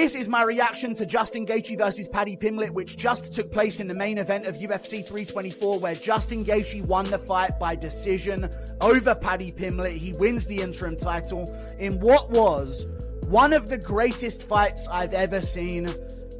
This is my reaction to Justin Gaethje versus Paddy Pimblett, which just took place in the main event of UFC 324, where Justin Gaethje won the fight by decision over Paddy Pimblett. He wins the interim title in what was one of the greatest fights I've ever seen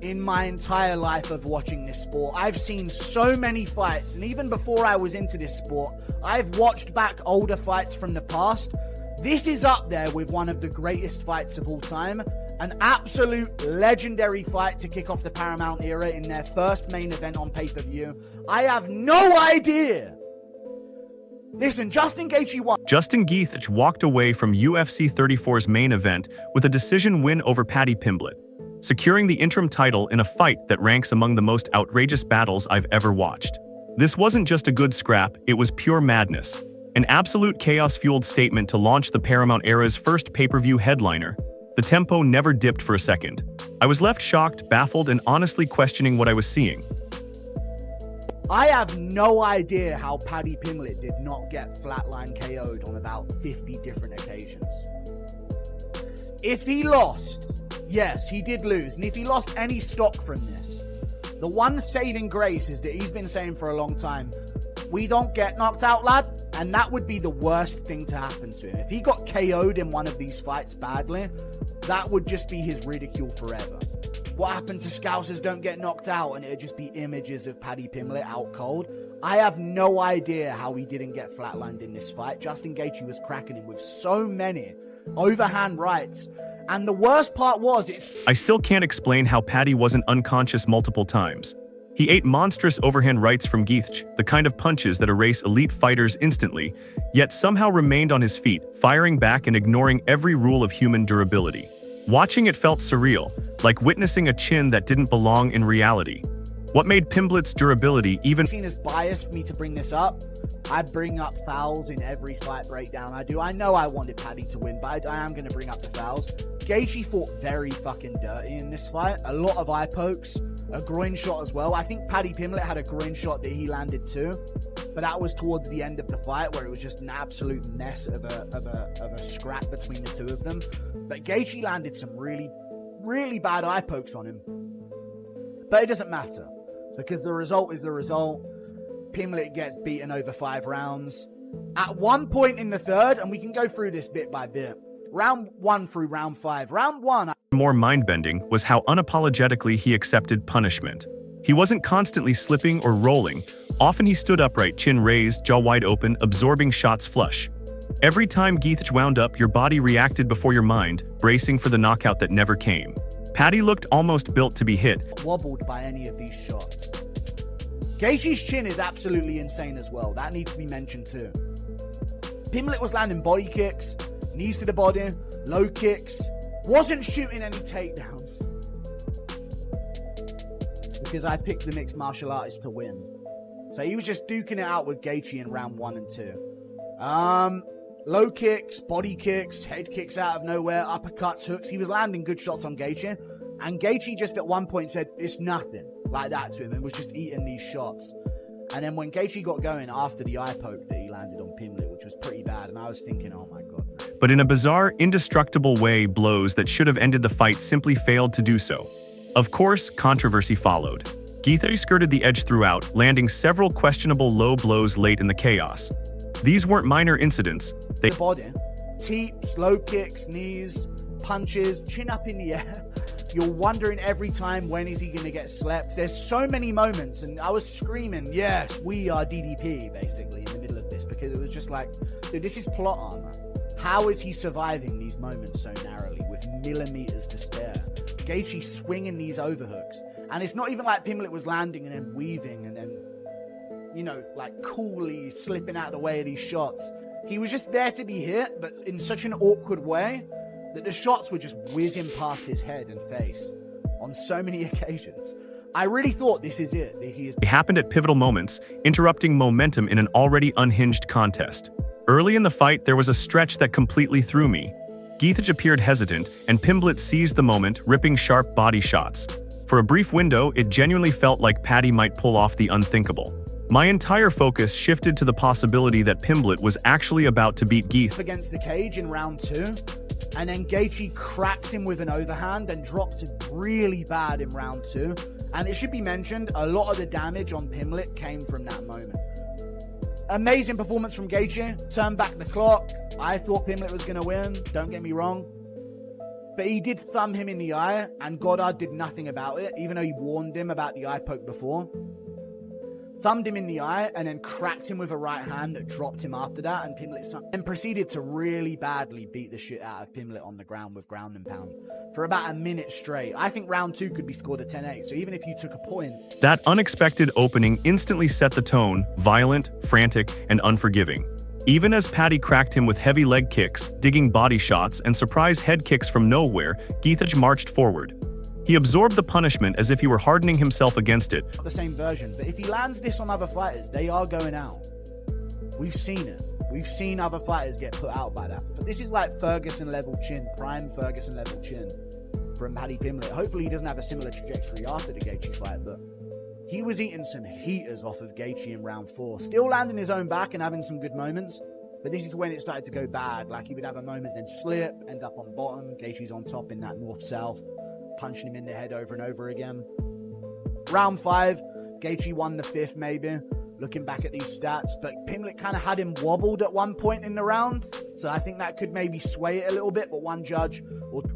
in my entire life of watching this sport. I've seen so many fights, and even before I was into this sport, I've watched back older fights from the past. This is up there with one of the greatest fights of all time. An absolute legendary fight to kick off the Paramount era in their first main event on pay-per-view. I have no idea. Listen, Justin Gaethje won. Justin Gaethje walked away from UFC 34's main event with a decision win over Paddy Pimblett, securing the interim title in a fight that ranks among the most outrageous battles I've ever watched. This wasn't just a good scrap, it was pure madness. An absolute chaos-fueled statement to launch the Paramount era's first pay-per-view headliner. The tempo never dipped for a second. I was left shocked, baffled, and honestly questioning what I was seeing. I have no idea how Paddy Pimblett did not get flatline KO'd on about 50 different occasions. If he lost, yes, he did lose, and if he lost any stock from this, the one saving grace is that he's been saying for a long time, we don't get knocked out, lad, and that would be the worst thing to happen to him. If he got KO'd in one of these fights badly, that would just be his ridicule forever. What happened to Scousers don't get knocked out, and it'd just be images of Paddy Pimblett out cold. I have no idea how he didn't get flatlined in this fight. Justin Gaethje was cracking him with so many overhand rights. And the worst part was, I still can't explain how Paddy wasn't unconscious multiple times. He ate monstrous overhand rights from Gaethje, the kind of punches that erase elite fighters instantly, yet somehow remained on his feet, firing back and ignoring every rule of human durability. Watching it felt surreal, like witnessing a chin that didn't belong in reality. What made Pimblett's durability even seen as biased for me to bring this up? I bring up fouls in every fight breakdown I do. I know I wanted Paddy to win, but I am going to bring up the fouls. Gaethje fought very fucking dirty in this fight. A lot of eye pokes, a groin shot as well. I think Paddy Pimblett had a groin shot that he landed too, but that was towards the end of the fight where it was just an absolute mess of a scrap between the two of them. But Gaethje landed some really bad eye pokes on him. But it doesn't matter, because the result is the result. Pimblett gets beaten over 5 rounds. At one point in the third, and we can go through this bit by bit, round 1 through round 5. Round 1... More mind-bending was how unapologetically he accepted punishment. He wasn't constantly slipping or rolling. Often he stood upright, chin raised, jaw wide open, absorbing shots flush. Every time Gaethje wound up, your body reacted before your mind, bracing for the knockout that never came. Paddy looked almost built to be hit. Wobbled by any of these shots. Gaethje's chin is absolutely insane as well. That needs to be mentioned too. Pimblett was landing body kicks, knees to the body, low kicks. Wasn't shooting any takedowns. Because I picked the mixed martial artist to win. So he was just duking it out with Gaethje in round 1 and 2. Low kicks, body kicks, head kicks out of nowhere, uppercuts, hooks. He was landing good shots on Gaethje. And Gaethje just at one point said, it's nothing, like that to him, and was just eating these shots. And then when Gaethje got going after the eye poke that he landed on Pimblett, which was pretty bad, and I was thinking, oh my God. But in a bizarre, indestructible way, blows that should have ended the fight simply failed to do so. Of course, controversy followed. Gaethje skirted the edge throughout, landing several questionable low blows late in the chaos. These weren't minor incidents. The body, teeps, low kicks, knees, punches, chin up in the air. You're wondering every time, when is he going to get slept? There's so many moments, and I was screaming, yes, we are DDP, basically, in the middle of this, because it was just like, dude, this is plot armor. How is he surviving these moments so narrowly with millimeters to spare? Gaethje swinging these overhooks. And it's not even like Pimblett was landing and then weaving and then, you know, like coolly slipping out of the way of these shots. He was just there to be hit, but in such an awkward way that the shots were just whizzing past his head and face on so many occasions. I really thought this is it. It happened at pivotal moments, interrupting momentum in an already unhinged contest. Early in the fight, there was a stretch that completely threw me. Gaethje appeared hesitant, and Pimblett seized the moment, ripping sharp body shots. For a brief window, it genuinely felt like Paddy might pull off the unthinkable. My entire focus shifted to the possibility that Pimblett was actually about to beat Gaethje. Against the cage in round 2, And then Gaethje cracks him with an overhand and drops him really bad in round 2. And it should be mentioned, a lot of the damage on Pimblett came from that moment. Amazing performance from Gaethje. Turned back the clock. I thought Pimblett was going to win. Don't get me wrong. But he did thumb him in the eye, and Goddard did nothing about it, even though he warned him about the eye poke before. Thumbed him in the eye and then cracked him with a right hand that dropped him after that, and Pimblett then proceeded to really badly beat the shit out of Pimblett on the ground with ground and pound for about a minute straight. I think round 2 could be scored a 10-8, so even if you took a point... That unexpected opening instantly set the tone, violent, frantic, and unforgiving. Even as Paddy cracked him with heavy leg kicks, digging body shots, and surprise head kicks from nowhere, Gaethje marched forward. He absorbed the punishment as if he were hardening himself against it. The same version, but if he lands this on other fighters, they are going out. We've seen it. We've seen other fighters get put out by that. But this is like Ferguson level chin, prime Ferguson level chin from Paddy Pimblett. Hopefully he doesn't have a similar trajectory after the Gaethje fight, but he was eating some heaters off of Gaethje in round 4. Still landing his own back and having some good moments, but this is when it started to go bad. Like he would have a moment, then slip, end up on bottom. Gaethje's on top in that north-south, punching him in the head over and over again. Round 5, Gaethje won the 5th maybe, looking back at these stats, but Pimblett kind of had him wobbled at one point in the round, so I think that could maybe sway it a little bit, but one judge...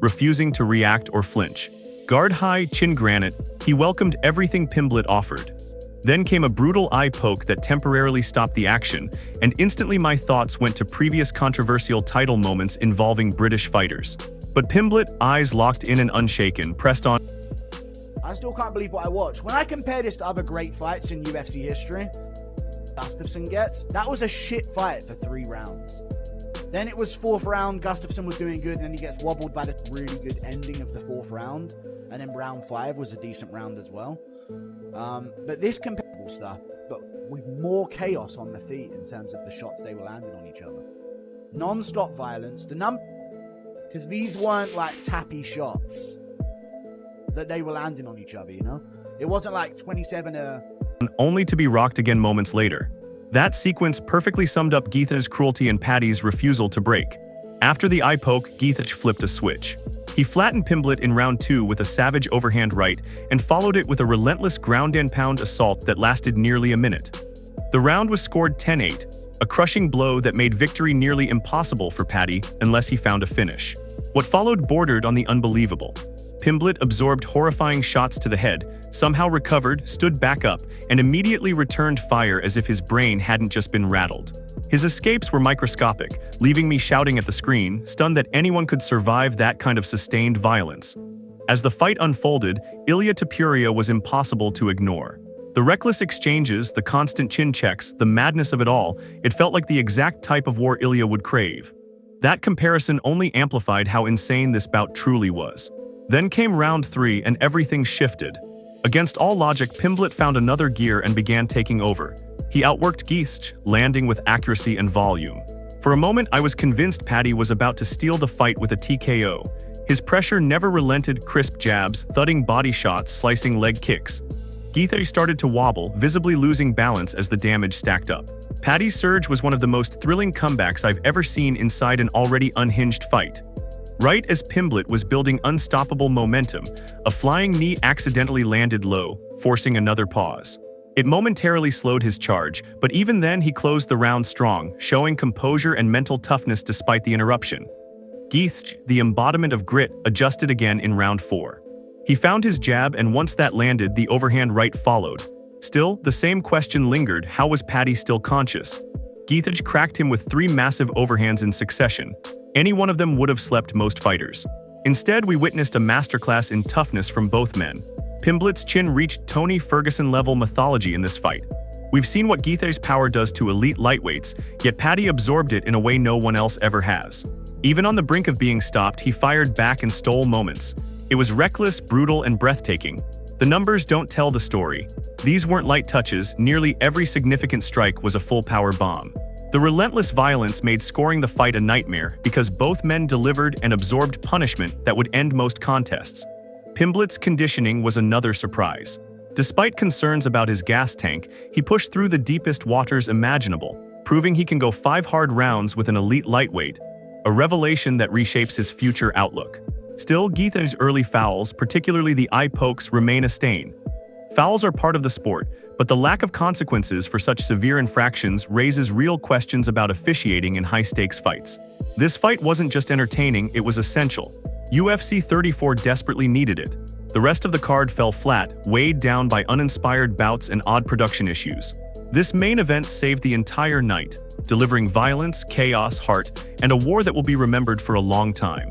Refusing to react or flinch. Guard high, chin granite, he welcomed everything Pimblett offered. Then came a brutal eye poke that temporarily stopped the action, and instantly my thoughts went to previous controversial title moments involving British fighters. But Pimblett, eyes locked in and unshaken, pressed on. I still can't believe what I watched. When I compare this to other great fights in UFC history, Gustafsson gets, that was a shit fight for 3 rounds. Then it was 4th round, Gustafsson was doing good, and then he gets wobbled by the really good ending of the 4th round. And then round 5 was a decent round as well. But this comparable stuff, but with more chaos on the feet in terms of the shots they were landing on each other. Non-stop violence, because these weren't like tappy shots that they were landing on each other, you know? It wasn't like 27 only to be rocked again moments later. That sequence perfectly summed up Gaethje's cruelty and Paddy's refusal to break. After the eye poke, Gaethje flipped a switch. He flattened Pimblett in round 2 with a savage overhand right and followed it with a relentless ground and pound assault that lasted nearly a minute. The round was scored 10-8, a crushing blow that made victory nearly impossible for Paddy unless he found a finish. What followed bordered on the unbelievable. Pimblett absorbed horrifying shots to the head, somehow recovered, stood back up, and immediately returned fire as if his brain hadn't just been rattled. His escapes were microscopic, leaving me shouting at the screen, stunned that anyone could survive that kind of sustained violence. As the fight unfolded, Ilia Topuria was impossible to ignore. The reckless exchanges, the constant chin checks, the madness of it all, it felt like the exact type of war Ilia would crave. That comparison only amplified how insane this bout truly was. Then came round 3 and everything shifted. Against all logic, Pimblett found another gear and began taking over. He outworked Gaethje, landing with accuracy and volume. For a moment, I was convinced Paddy was about to steal the fight with a TKO. His pressure never relented, crisp jabs, thudding body shots, slicing leg kicks. Gaethje started to wobble, visibly losing balance as the damage stacked up. Paddy's surge was one of the most thrilling comebacks I've ever seen inside an already unhinged fight. Right as Pimblett was building unstoppable momentum, a flying knee accidentally landed low, forcing another pause. It momentarily slowed his charge, but even then he closed the round strong, showing composure and mental toughness despite the interruption. Gaethje, the embodiment of grit, adjusted again in round 4. He found his jab, and once that landed, the overhand right followed. Still, the same question lingered: how was Paddy still conscious? Gaethje cracked him with 3 massive overhands in succession. Any one of them would have slept most fighters. Instead, we witnessed a masterclass in toughness from both men. Pimblett's chin reached Tony Ferguson-level mythology in this fight. We've seen what Gaethje's power does to elite lightweights, yet Paddy absorbed it in a way no one else ever has. Even on the brink of being stopped, he fired back and stole moments. It was reckless, brutal, and breathtaking. The numbers don't tell the story. These weren't light touches, nearly every significant strike was a full-power bomb. The relentless violence made scoring the fight a nightmare because both men delivered and absorbed punishment that would end most contests. Pimblett's conditioning was another surprise. Despite concerns about his gas tank, he pushed through the deepest waters imaginable, proving he can go 5 hard rounds with an elite lightweight. a revelation that reshapes his future outlook. Still, Geetha's early fouls, particularly the eye pokes, remain a stain. Fouls are part of the sport, but the lack of consequences for such severe infractions raises real questions about officiating in high-stakes fights. This fight wasn't just entertaining, it was essential. UFC 34 desperately needed it. The rest of the card fell flat, weighed down by uninspired bouts and odd production issues. This main event saved the entire night, delivering violence, chaos, heart, and a war that will be remembered for a long time.